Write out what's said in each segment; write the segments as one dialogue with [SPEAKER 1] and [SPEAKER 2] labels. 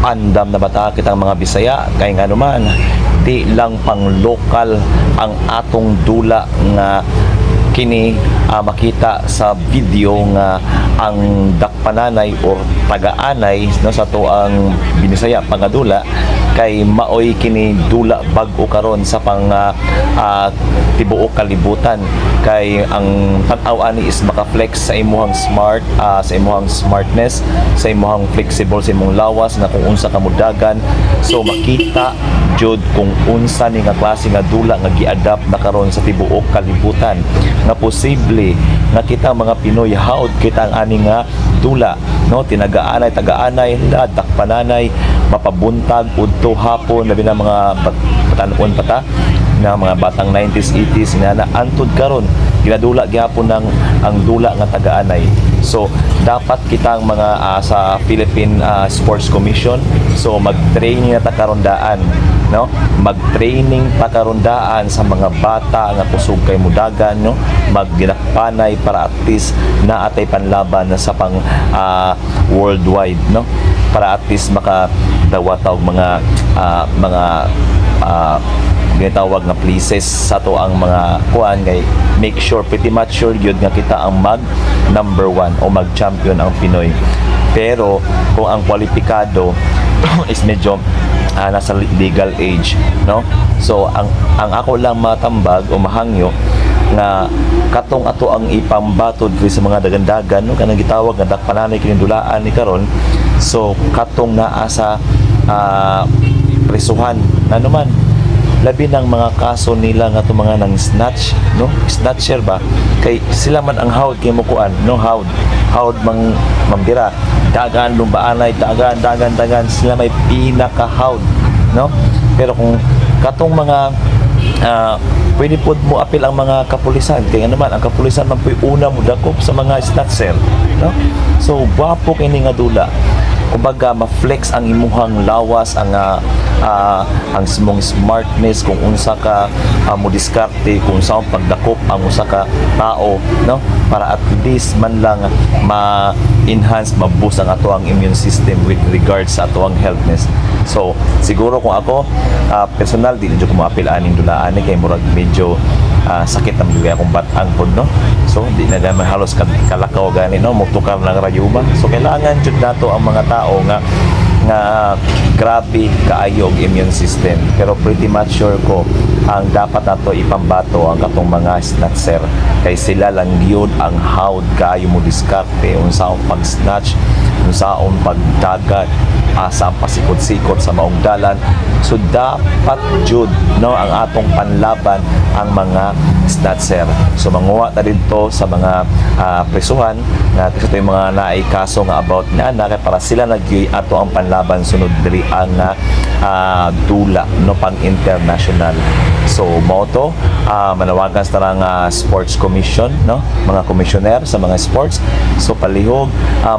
[SPEAKER 1] andam na bata kitang mga Bisaya kay nga naman di lang pang lokal ang atong dula nga kini makita sa video nga ang dakpananay o tagaanay no sa to ang Binisaya pangadula kay maoy kini dula bag-o karon sa pang tibuok kalibutan kay ang tan-aw ani is maka-flex sa imuhang smart sa imuhang smartness, sa imuhang flexible sa imong lawas na kung unsa ka mudagan, so makita jud kung unsa ni nga klase nga dula nga gi-adapt na karon sa tibuok kalibutan nga posible nga kita mga Pinoy haod kita ang ani nga dula no tinagaanay tagaanay dakpananay mapabuntag udto hapon labi na mga patanon pata na mga batang 90s 80s na antud karon ginadula gyapon ng ang dula nga tagaanay. So dapat kitang mga sa Philippine Sports Commission so mag-training na ta karondaan no mag-training ta karondaan sa mga bata nga kusog kay mudagan no magginakpanay para at least na atay panlaban sa pang worldwide no para at least makadawat og mga ginatawag nga places sa to ang mga kuan kay make sure pretty much sure gyud nga kita ang mag number 1 o mag champion ang Pinoy. Pero kung ang kwalipikado is medyo nasa legal age no so ang ako lang matambag o mahangyo nga katong ato ang ipambatod sa mga dagandagan no kanang gitawag nga dakpananay kini dulaan ni karon so katong naa sa presuhan na naman labi ng mga kaso nila nga itong mga nang snatch no snatcher ba kay sila man ang hawd kay mukuan no hawd mambira dagan lumbaanay dagan sila may pinaka hawd no pero kung katong mga pwede po mo apil ang mga kapulisan kaya naman ang kapulisan man po'y una mo dakop sa mga snatcher no so wapo kini nga dula kumbaga ma-flex ang imuhang lawas ang mong smartness kung unsa ka mo diskarte kung saan pagdakop ang usa ka tao no para at least man lang ma-enhance ma-boost ang ato ang immune system with regards sa ato ang healthness. So siguro kung ako personal di ko maapil aning dulaan kay murag medyo sakit ang bigay akong batang pod no so di na gamay halos kalakaw gani no mutukar ng rayuma so kailangan jud nato ang mga tao nga grabe kaayog immune system pero pretty much sure ko ang dapat nato ipambato ang katong mga snatcher kay sila lang gyud ang hawd kaayo mo diskarte unsaon pag-snatch unsaon pagdagat sa pasikot-sikot sa maong dalan so dapat jud no ang atong panlaban ang mga snatcher so manguha ta dito sa mga presuhan na kasi ito yung mga naay kaso nga about na kay para sila nagyoy ato ang panlaban sunod diri ang dula no pang international so moto manawagan sa tarang sports commission no mga commissioner sa mga sports so palihog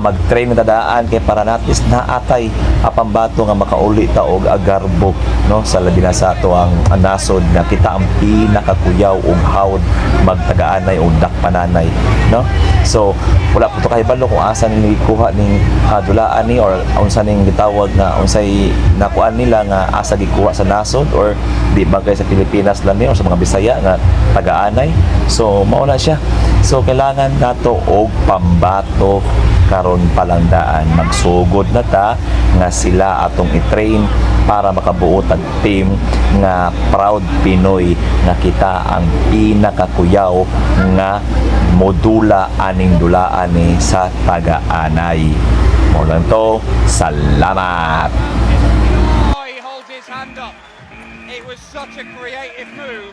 [SPEAKER 1] mag-train na dadaan kay para natis naatay pambato nga makauli ta og agarbok no sa labi na sa ato ang nasod nga kita ang pinakakuyaw og hawd magtagaanay og dakpananay no so wala po to kay balo kung asa ni kuha ning dulaan ni or unsa ning gitawag na unsay nakuan nila nga asa gikuha sa nasod or di bagay sa Pilipinas lang ni or sa mga Bisaya nga tagaanay so mao na siya so kailangan nato og pambato karon palang daan magsugod na ta nga sila atong i-train para makabuo tag team nga proud Pinoy nga kita ang pinakakuyaw nga modula aning dulaan ni sa tagaanay mo lang to salamat.
[SPEAKER 2] He holds his hand up. It was such a creative move.